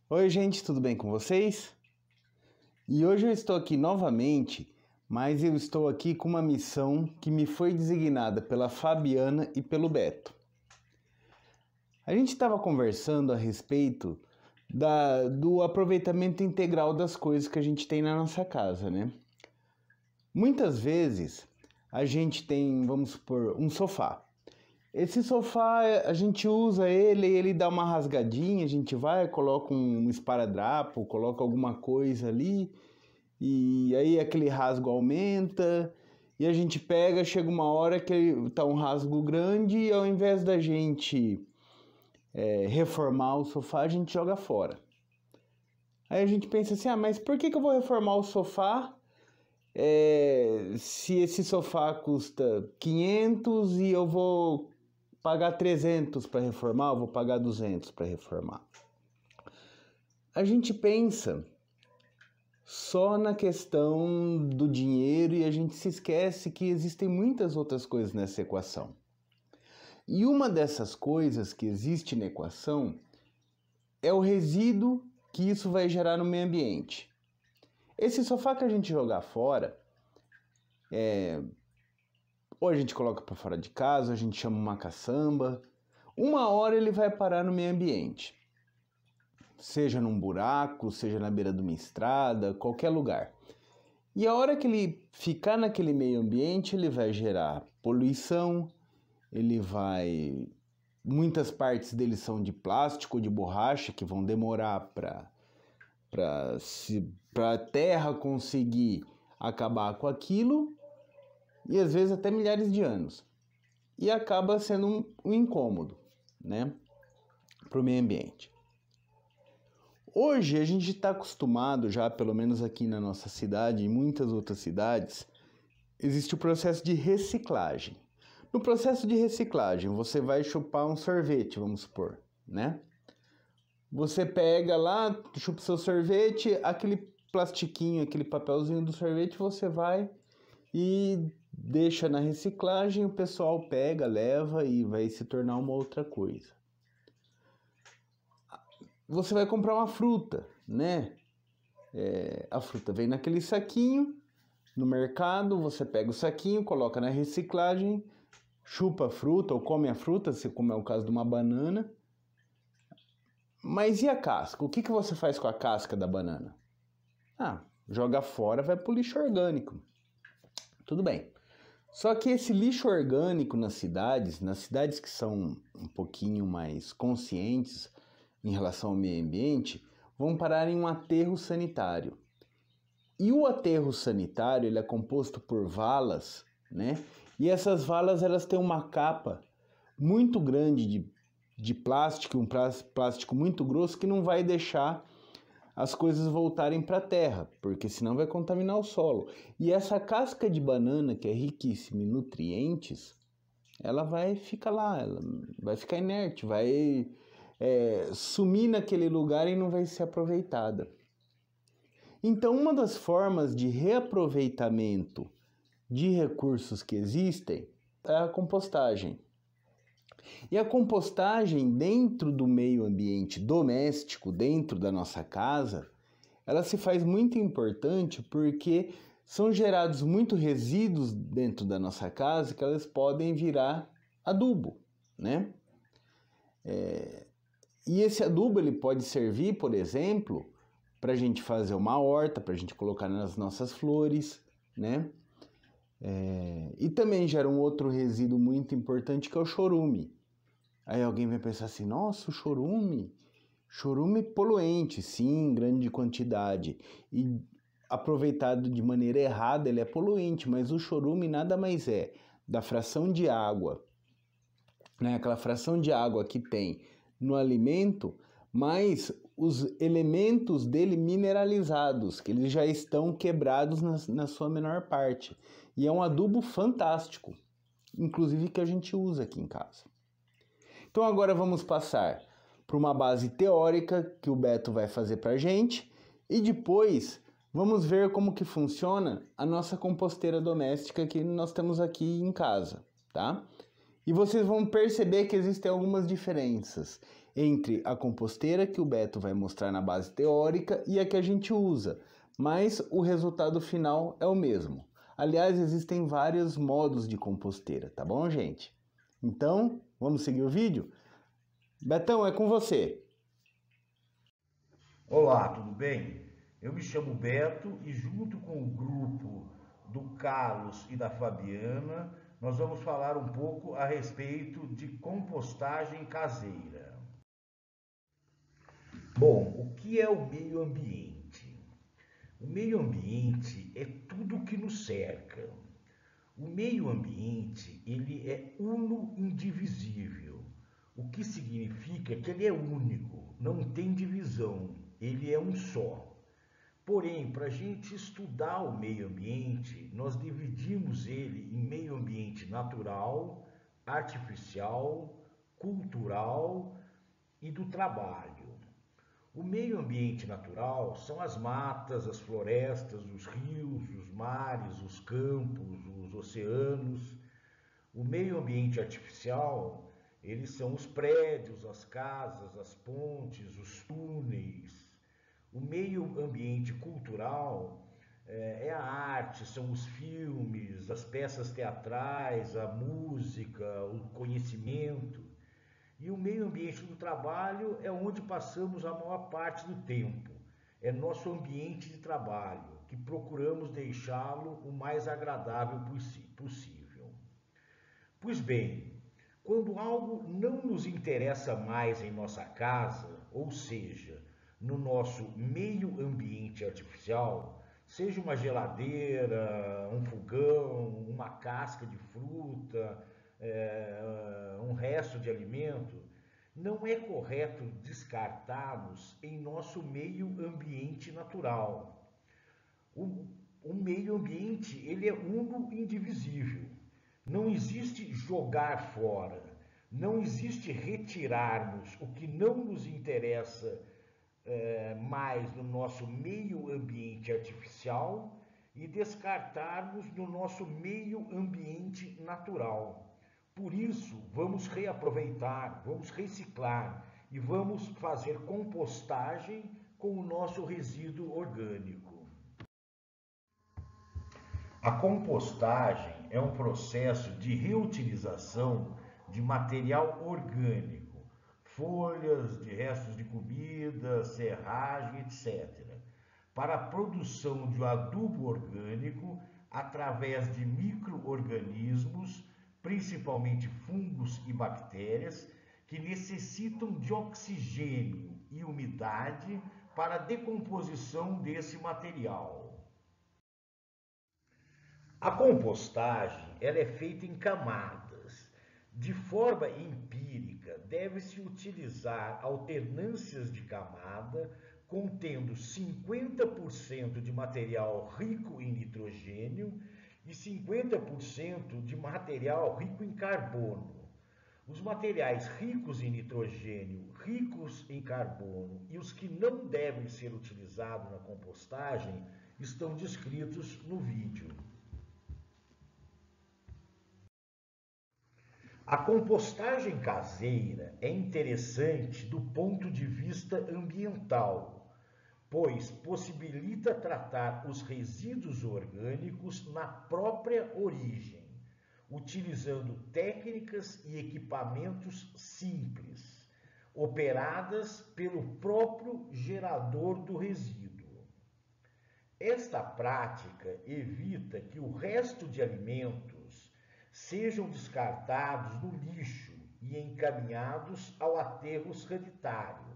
Oi, gente, tudo bem com vocês? E hoje eu estou aqui novamente, mas eu estou aqui com uma missão que me foi designada pela Fabiana e pelo Beto. A gente estava conversando a respeito do aproveitamento integral das coisas que a gente tem na nossa casa, né? Muitas vezes a gente tem, vamos supor, um sofá. Esse sofá, a gente usa ele dá uma rasgadinha, a gente vai, coloca um esparadrapo, coloca alguma coisa ali, e aí aquele rasgo aumenta, e a gente pega, chega uma hora que tá um rasgo grande, e ao invés da gente reformar o sofá, a gente joga fora. Aí a gente pensa assim, mas por que eu vou reformar o sofá se esse sofá custa 500 e eu vou pagar 300 para reformar, eu vou pagar 200 para reformar? A gente pensa só na questão do dinheiro e a gente se esquece que existem muitas outras coisas nessa equação. E uma dessas coisas que existe na equação é o resíduo que isso vai gerar no meio ambiente. Esse sofá que a gente jogar fora, ou a gente coloca para fora de casa, ou a gente chama uma caçamba, uma hora ele vai parar no meio ambiente. Seja num buraco, seja na beira de uma estrada, qualquer lugar. E a hora que ele ficar naquele meio ambiente, ele vai gerar poluição, muitas partes dele são de plástico, de borracha, que vão demorar para a terra conseguir acabar com aquilo, e às vezes até milhares de anos. E acaba sendo um incômodo, né, para o meio ambiente. Hoje a gente está acostumado já, pelo menos aqui na nossa cidade e em muitas outras cidades, existe o processo de reciclagem. No processo de reciclagem, você vai chupar um sorvete, vamos supor, né? Você pega lá, chupa o seu sorvete, aquele plastiquinho, aquele papelzinho do sorvete, você vai e deixa na reciclagem, o pessoal pega, leva e vai se tornar uma outra coisa. Você vai comprar uma fruta, né? A fruta vem naquele saquinho, no mercado, você pega o saquinho, coloca na reciclagem, chupa a fruta ou come a fruta, se como é o caso de uma banana. Mas e a casca? O que você faz com a casca da banana? Joga fora, vai pro lixo orgânico. Tudo bem. Só que esse lixo orgânico nas cidades que são um pouquinho mais conscientes em relação ao meio ambiente, vão parar em um aterro sanitário. E o aterro sanitário, ele é composto por valas, né? E essas valas, elas têm uma capa muito grande de plástico, um plástico muito grosso que não vai deixar as coisas voltarem para a terra, porque senão vai contaminar o solo. E essa casca de banana, que é riquíssima em nutrientes, ela vai ficar lá, ela vai ficar inerte, vai sumir naquele lugar e não vai ser aproveitada. Então, uma das formas de reaproveitamento de recursos que existem é a compostagem. E a compostagem dentro do meio ambiente doméstico, dentro da nossa casa, ela se faz muito importante porque são gerados muitos resíduos dentro da nossa casa que elas podem virar adubo, né? E esse adubo ele pode servir, por exemplo, para a gente fazer uma horta, para a gente colocar nas nossas flores, né? E também gera um outro resíduo muito importante que é o chorume. Aí alguém vai pensar assim, nossa, o chorume poluente, sim, em grande quantidade. E aproveitado de maneira errada, ele é poluente, mas o chorume nada mais é da fração de água, né? Aquela fração de água que tem no alimento, mas os elementos dele mineralizados, que eles já estão quebrados na sua menor parte. E é um adubo fantástico, inclusive que a gente usa aqui em casa. Então agora vamos passar para uma base teórica que o Beto vai fazer para a gente e depois vamos ver como que funciona a nossa composteira doméstica que nós temos aqui em casa, tá? E vocês vão perceber que existem algumas diferenças entre a composteira que o Beto vai mostrar na base teórica e a que a gente usa, mas o resultado final é o mesmo. Aliás, existem vários modos de composteira, tá bom, gente? Então, vamos seguir o vídeo? Betão, é com você. Olá, tudo bem? Eu me chamo Beto e junto com o grupo do Carlos e da Fabiana, nós vamos falar um pouco a respeito de compostagem caseira. Bom, o que é o meio ambiente? O meio ambiente é tudo que nos cerca. O meio ambiente, ele é uno indivisível, o que significa que ele é único, não tem divisão, ele é um só. Porém, para a gente estudar o meio ambiente, nós dividimos ele em meio ambiente natural, artificial, cultural e do trabalho. O meio ambiente natural são as matas, as florestas, os rios, os mares, os campos, os oceanos. O meio ambiente artificial, eles são os prédios, as casas, as pontes, os túneis. O meio ambiente cultural é a arte, são os filmes, as peças teatrais, a música, o conhecimento. E o meio ambiente do trabalho é onde passamos a maior parte do tempo. É nosso ambiente de trabalho, que procuramos deixá-lo o mais agradável possível. Pois bem, quando algo não nos interessa mais em nossa casa, ou seja, no nosso meio ambiente artificial, seja uma geladeira, um fogão, uma casca de fruta, um resto de alimento, não é correto descartá-los em nosso meio ambiente natural. O meio ambiente ele é uno indivisível. Não existe jogar fora, não existe retirarmos o que não nos interessa mais no nosso meio ambiente artificial e descartarmos no nosso meio ambiente natural. Por isso, vamos reaproveitar, vamos reciclar e vamos fazer compostagem com o nosso resíduo orgânico. A compostagem é um processo de reutilização de material orgânico, folhas, de restos de comida, serragem, etc., para a produção de um adubo orgânico através de micro-organismos, principalmente fungos e bactérias, que necessitam de oxigênio e umidade para a decomposição desse material. A compostagem ela é feita em camadas. De forma empírica, deve-se utilizar alternâncias de camada contendo 50% de material rico em nitrogênio e 50% de material rico em carbono. Os materiais ricos em nitrogênio, ricos em carbono e os que não devem ser utilizados na compostagem estão descritos no vídeo. A compostagem caseira é interessante do ponto de vista ambiental, pois possibilita tratar os resíduos orgânicos na própria origem, utilizando técnicas e equipamentos simples, operadas pelo próprio gerador do resíduo. Esta prática evita que o resto de alimentos sejam descartados no lixo e encaminhados ao aterro sanitário,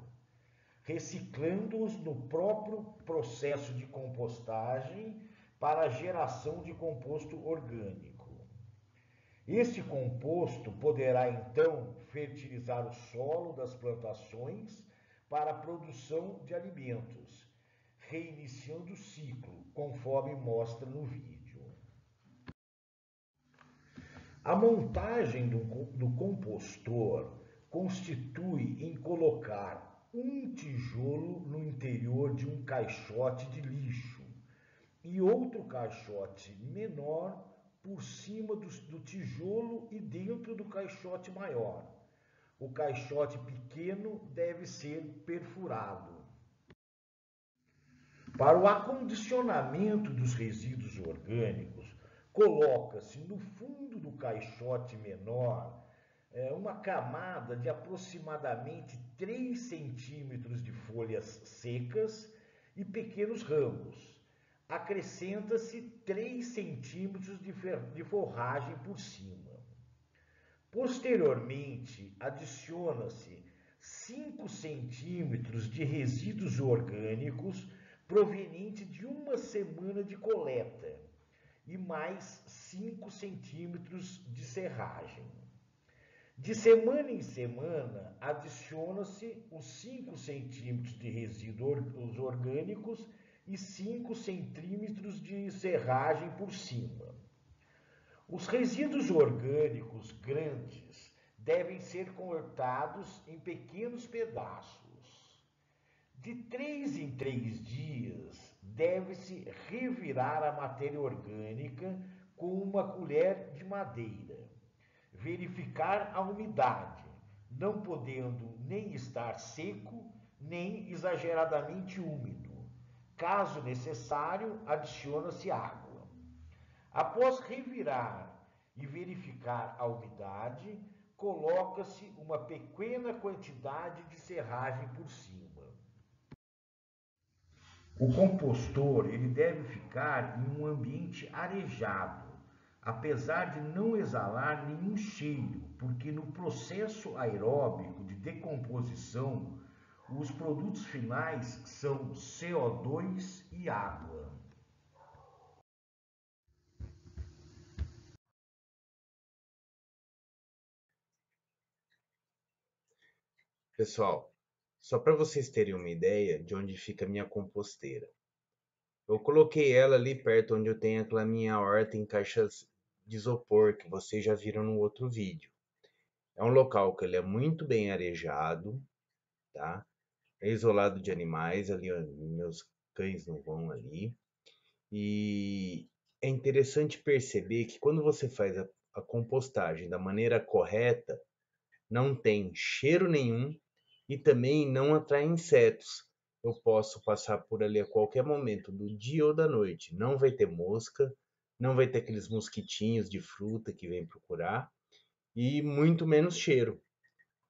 reciclando-os no próprio processo de compostagem para a geração de composto orgânico. Este composto poderá então fertilizar o solo das plantações para a produção de alimentos, reiniciando o ciclo, conforme mostra no vídeo. A montagem do compostor constitui em colocar um tijolo no interior de um caixote de lixo e outro caixote menor por cima do tijolo e dentro do caixote maior. O caixote pequeno deve ser perfurado. Para o acondicionamento dos resíduos orgânicos, coloca-se no fundo do caixote menor uma camada de aproximadamente 3 centímetros de folhas secas e pequenos ramos. Acrescenta-se 3 centímetros de forragem por cima. Posteriormente, adiciona-se 5 centímetros de resíduos orgânicos proveniente de uma semana de coleta e mais 5 centímetros de serragem. De semana em semana, adiciona-se os 5 centímetros de resíduos orgânicos e 5 centímetros de serragem por cima. Os resíduos orgânicos grandes devem ser cortados em pequenos pedaços. De 3 em 3 dias, deve-se revirar a matéria orgânica com uma colher de madeira. Verificar a umidade, não podendo nem estar seco, nem exageradamente úmido. Caso necessário, adiciona-se água. Após revirar e verificar a umidade, coloca-se uma pequena quantidade de serragem por cima. O compostor ele deve ficar em um ambiente arejado, apesar de não exalar nenhum cheiro, porque no processo aeróbico de decomposição, os produtos finais são CO2 e água. Pessoal, só para vocês terem uma ideia de onde fica a minha composteira. Eu coloquei ela ali perto onde eu tenho aquela minha horta em caixas de isopor, que vocês já viram no outro vídeo. É um local que ele é muito bem arejado, tá? É isolado de animais, ali ó, meus cães não vão ali. E é interessante perceber que quando você faz a compostagem da maneira correta, não tem cheiro nenhum e também não atrai insetos. Eu posso passar por ali a qualquer momento do dia ou da noite. Não vai ter mosca, não vai ter aqueles mosquitinhos de fruta que vêm procurar e muito menos cheiro.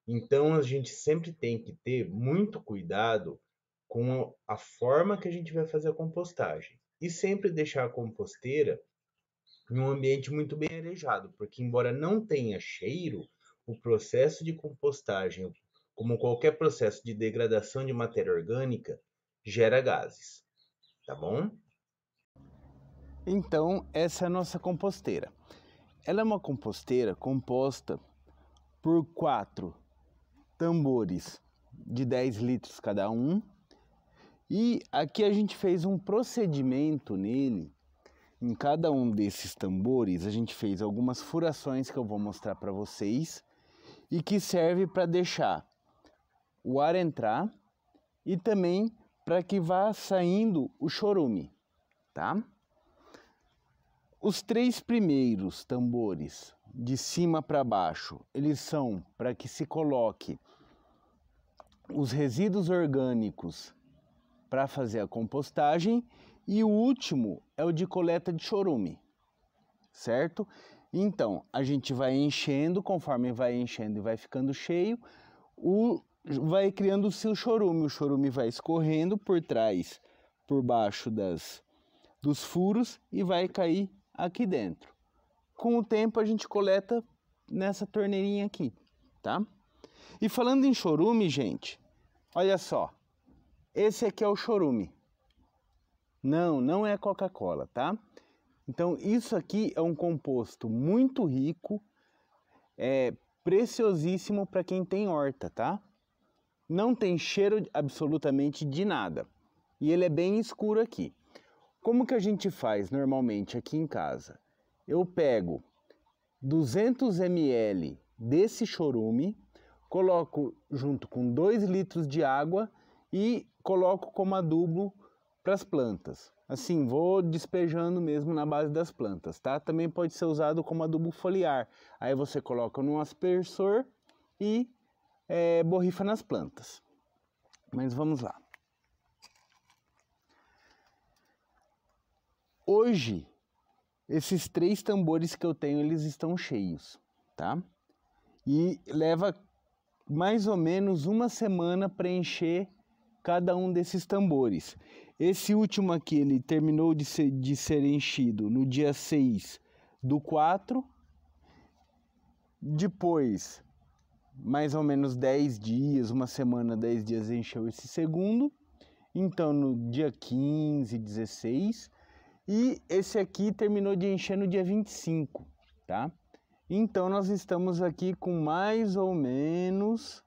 Então a gente sempre tem que ter muito cuidado com a forma que a gente vai fazer a compostagem e sempre deixar a composteira em um ambiente muito bem arejado, porque embora não tenha cheiro, o processo de compostagem, como qualquer processo de degradação de matéria orgânica, gera gases, tá bom? Então, essa é a nossa composteira. Ela é uma composteira composta por 4 tambores de 10 litros cada um. E aqui a gente fez um procedimento nele. Em cada um desses tambores, a gente fez algumas furações que eu vou mostrar para vocês e que serve para deixar o ar entrar e também para que vá saindo o chorume, tá? Os 3 primeiros tambores, de cima para baixo, eles são para que se coloque os resíduos orgânicos para fazer a compostagem, e o último é o de coleta de chorume, certo? Então, a gente vai enchendo, conforme vai enchendo e vai ficando cheio, vai criando o seu chorume. O chorume vai escorrendo por trás, por baixo dos furos e vai cair aqui dentro. Com o tempo a gente coleta nessa torneirinha aqui, tá? E falando em chorume, gente, olha só. Esse aqui é o chorume. Não é Coca-Cola, tá? Então isso aqui é um composto muito rico, preciosíssimo para quem tem horta, tá? Não tem cheiro absolutamente de nada. E ele é bem escuro aqui. Como que a gente faz normalmente aqui em casa? Eu pego 200 ml desse chorume, coloco junto com 2 litros de água e coloco como adubo para as plantas. Assim, vou despejando mesmo na base das plantas, tá? Também pode ser usado como adubo foliar. Aí você coloca num aspersor e borrifa nas plantas. Mas vamos lá. Hoje, esses 3 tambores que eu tenho, eles estão cheios, tá? E leva mais ou menos uma semana para encher cada um desses tambores. Esse último aqui, ele terminou de ser enchido no dia 6/4. Depois, mais ou menos 10 dias, uma semana, 10 dias, encheu esse segundo. Então, no dia 15, 16. E esse aqui terminou de encher no dia 25, tá? Então, nós estamos aqui com mais ou menos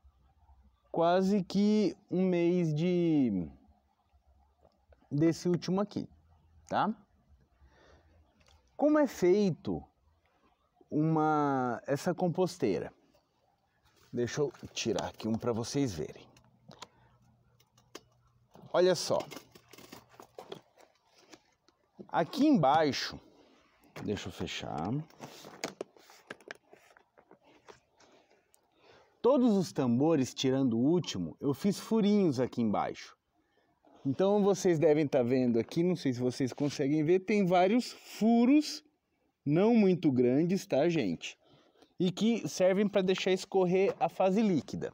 quase que um mês desse último aqui, tá? Como é feito essa composteira? Deixa eu tirar aqui um para vocês verem. Olha só. Aqui embaixo, deixa eu fechar. Todos os tambores, tirando o último, eu fiz furinhos aqui embaixo. Então vocês devem estar vendo aqui, não sei se vocês conseguem ver, tem vários furos, não muito grandes, tá, gente? E que servem para deixar escorrer a fase líquida.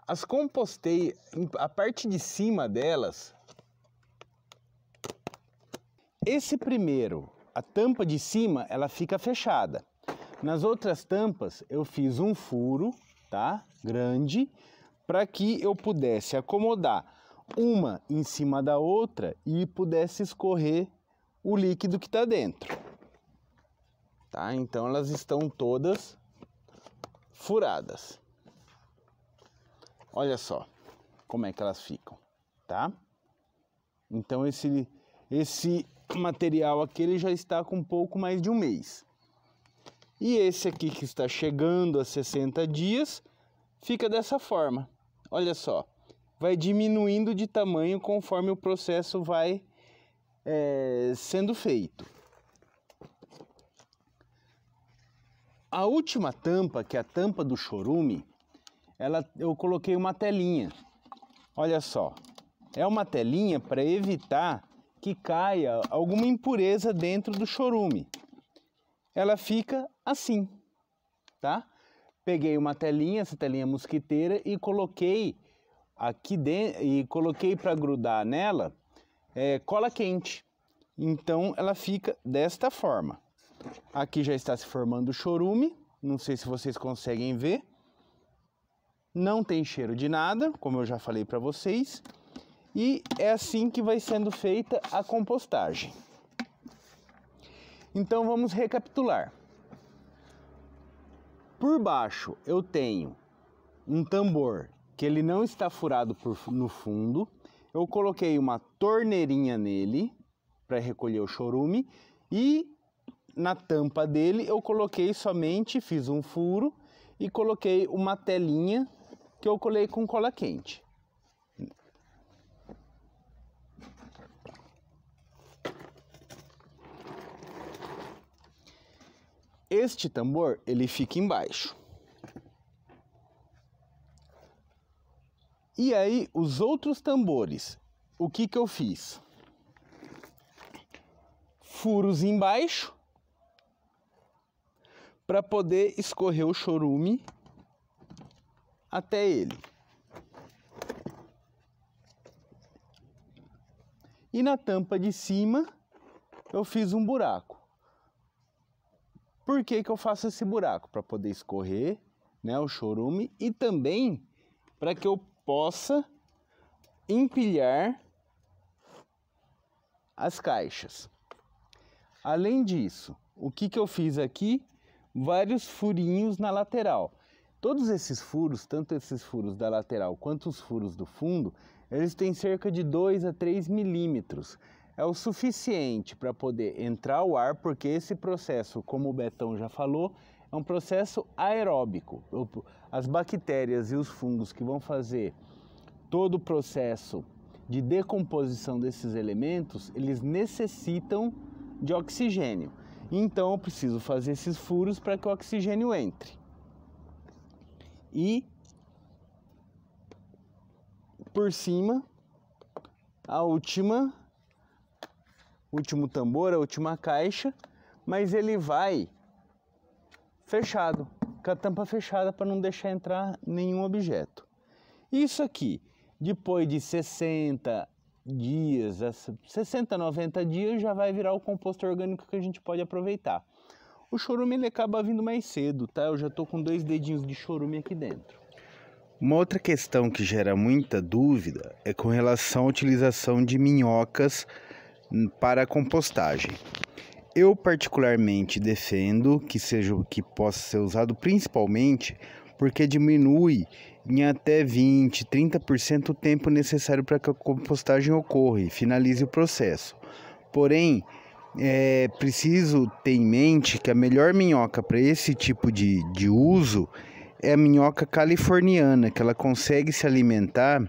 As composteiras, a parte de cima delas, esse primeiro, a tampa de cima, ela fica fechada. Nas outras tampas, eu fiz um furo, tá? Grande, para que eu pudesse acomodar uma em cima da outra e pudesse escorrer o líquido que está dentro. Tá? Então, elas estão todas furadas. Olha só como é que elas ficam, tá? Então, esse material aqui, ele já está com um pouco mais de um mês. E esse aqui que está chegando a 60 dias, fica dessa forma. Olha só, vai diminuindo de tamanho conforme o processo vai sendo feito. A última tampa, que é a tampa do chorume, eu coloquei uma telinha. Olha só, é uma telinha para evitar que caia alguma impureza dentro do chorume. Ela fica assim, tá? Peguei uma telinha, essa telinha mosquiteira, e coloquei aqui dentro, e coloquei para grudar nela cola quente. Então ela fica desta forma. Aqui já está se formando o chorume, não sei se vocês conseguem ver. Não tem cheiro de nada, como eu já falei para vocês. E é assim que vai sendo feita a compostagem. Então vamos recapitular. Por baixo eu tenho um tambor que ele não está furado no fundo. Eu coloquei uma torneirinha nele para recolher o chorume e na tampa dele eu coloquei somente, fiz um furo e coloquei uma telinha que eu colei com cola quente. Este tambor, ele fica embaixo. E aí, os outros tambores, o que eu fiz? Furos embaixo, para poder escorrer o chorume até ele. E na tampa de cima, eu fiz um buraco. Por que eu faço esse buraco? Para poder escorrer, né, o chorume e também para que eu possa empilhar as caixas. Além disso, o que eu fiz aqui? Vários furinhos na lateral. Todos esses furos, tanto esses furos da lateral quanto os furos do fundo, eles têm cerca de 2 a 3 milímetros. É o suficiente para poder entrar o ar, porque esse processo, como o Betão já falou, é um processo aeróbico. As bactérias e os fungos que vão fazer todo o processo de decomposição desses elementos, eles necessitam de oxigênio. Então eu preciso fazer esses furos para que o oxigênio entre. E por cima, último tambor, a última caixa, mas ele vai fechado, com a tampa fechada para não deixar entrar nenhum objeto. Isso aqui, depois de 60 dias, 60, 90 dias, já vai virar o composto orgânico que a gente pode aproveitar. O chorume ele acaba vindo mais cedo, tá? Eu já tô com 2 dedinhos de chorume aqui dentro. Uma outra questão que gera muita dúvida é com relação à utilização de minhocas para a compostagem. Eu particularmente defendo que possa ser usado principalmente porque diminui em até 20, 30% o tempo necessário para que a compostagem ocorra e finalize o processo. Porém, é preciso ter em mente que a melhor minhoca para esse tipo de uso é a minhoca californiana, que ela consegue se alimentar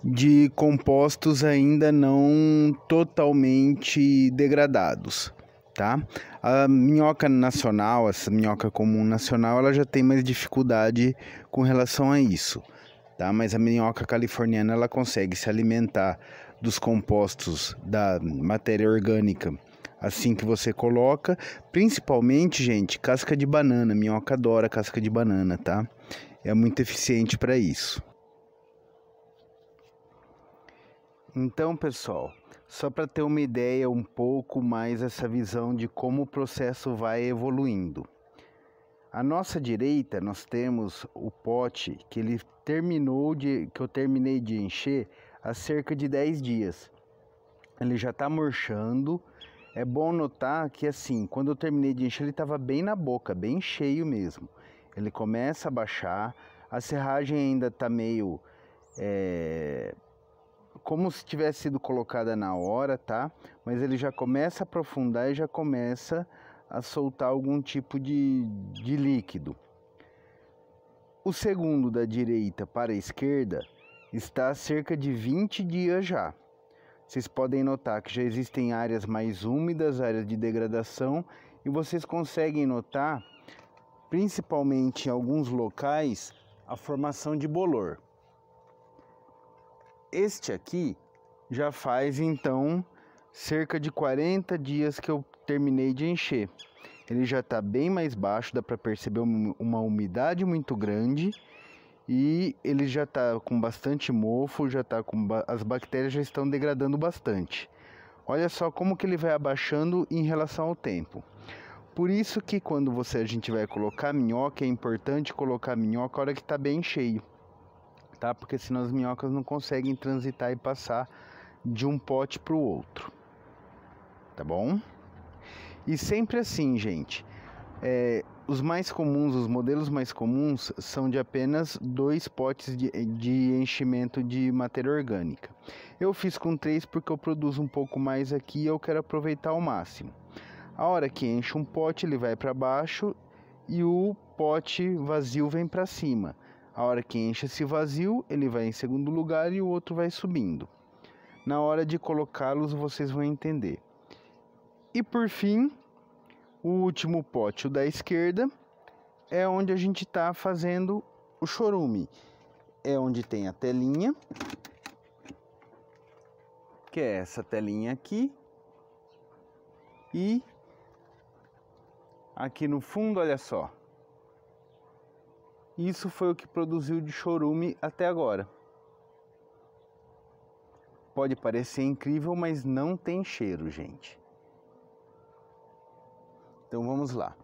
de compostos ainda não totalmente degradados, tá? A minhoca nacional, essa minhoca comum nacional, ela já tem mais dificuldade com relação a isso, tá? Mas a minhoca californiana, ela consegue se alimentar dos compostos da matéria orgânica assim que você coloca, principalmente, gente, casca de banana. Minhoca adora casca de banana, tá? É muito eficiente para isso. Então, pessoal, só para ter uma ideia um pouco mais essa visão de como o processo vai evoluindo. À nossa direita, nós temos o pote que eu terminei de encher há cerca de 10 dias. Ele já está murchando. É bom notar que assim, quando eu terminei de encher, ele estava bem na boca, bem cheio mesmo. Ele começa a baixar, a serragem ainda está meio como se tivesse sido colocada na hora, tá? Mas ele já começa a aprofundar e já começa a soltar algum tipo de líquido. O segundo da direita para a esquerda está há cerca de 20 dias já. Vocês podem notar que já existem áreas mais úmidas, áreas de degradação, e vocês conseguem notar, principalmente em alguns locais, a formação de bolor. Este aqui já faz então cerca de 40 dias que eu terminei de encher. Ele já está bem mais baixo, dá para perceber uma umidade muito grande e ele já está com bastante mofo, as bactérias já estão degradando bastante. Olha só como que ele vai abaixando em relação ao tempo. Por isso que quando a gente vai colocar minhoca, é importante colocar a minhoca a hora que está bem cheio, tá? Porque senão as minhocas não conseguem transitar e passar de um pote para o outro, tá bom? E sempre assim, gente, os modelos mais comuns são de apenas 2 potes de enchimento de matéria orgânica. Eu fiz com 3 porque eu produzo um pouco mais aqui e eu quero aproveitar ao máximo. A hora que enche um pote, ele vai para baixo e o pote vazio vem para cima. A hora que enche esse vazio, ele vai em segundo lugar e o outro vai subindo. Na hora de colocá-los, vocês vão entender. E por fim, o último pote, o da esquerda, é onde a gente está fazendo o chorume. É onde tem a telinha, que é essa telinha aqui. E aqui no fundo, olha só. Isso foi o que produziu de chorume até agora. Pode parecer incrível, mas não tem cheiro, gente. Então vamos lá.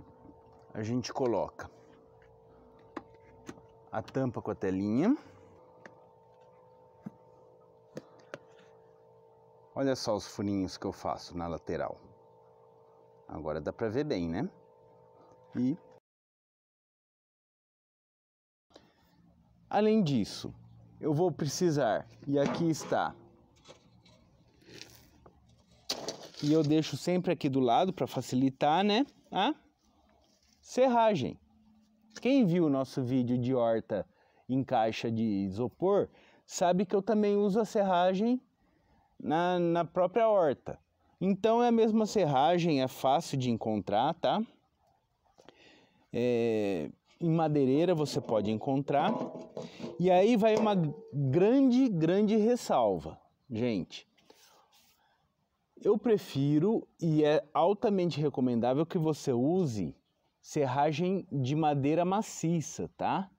A gente coloca a tampa com a telinha. Olha só os furinhos que eu faço na lateral. Agora dá para ver bem, né? E além disso, eu vou precisar, e aqui está, e eu deixo sempre aqui do lado para facilitar, né? A serragem. Quem viu o nosso vídeo de horta em caixa de isopor sabe que eu também uso a serragem na própria horta. Então é a mesma serragem, é fácil de encontrar, tá? Em madeireira você pode encontrar. E aí vai uma grande ressalva, gente. Eu prefiro e é altamente recomendável que você use serragem de madeira maciça, tá?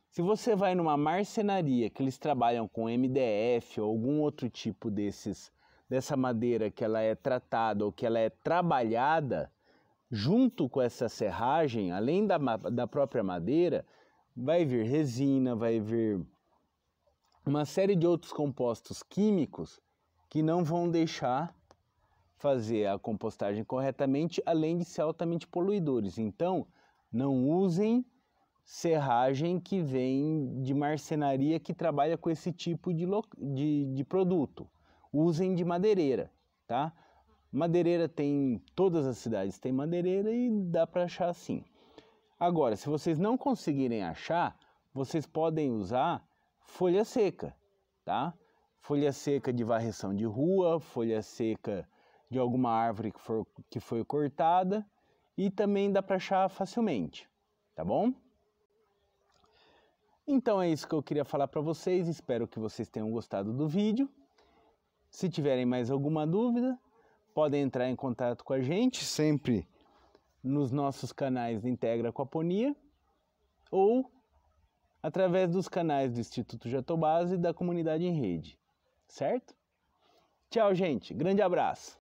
Se você vai numa marcenaria que eles trabalham com MDF ou algum outro tipo dessa madeira que ela é tratada ou que ela é trabalhada, junto com essa serragem, além da própria madeira, vai vir resina, vai vir uma série de outros compostos químicos que não vão deixar fazer a compostagem corretamente, além de ser altamente poluidores. Então, não usem serragem que vem de marcenaria que trabalha com esse tipo de produto. Usem de madeireira, tá? Madeireira tem, todas as cidades têm madeireira e dá para achar assim. Agora, se vocês não conseguirem achar, vocês podem usar folha seca, tá? Folha seca de varreção de rua, folha seca de alguma árvore que foi cortada e também dá para achar facilmente, tá bom? Então é isso que eu queria falar para vocês, espero que vocês tenham gostado do vídeo. Se tiverem mais alguma dúvida, podem entrar em contato com a gente, sempre nos nossos canais do Integra Aquaponia ou através dos canais do Instituto Jatobás e da Comunidade em Rede, certo? Tchau, gente. Grande abraço.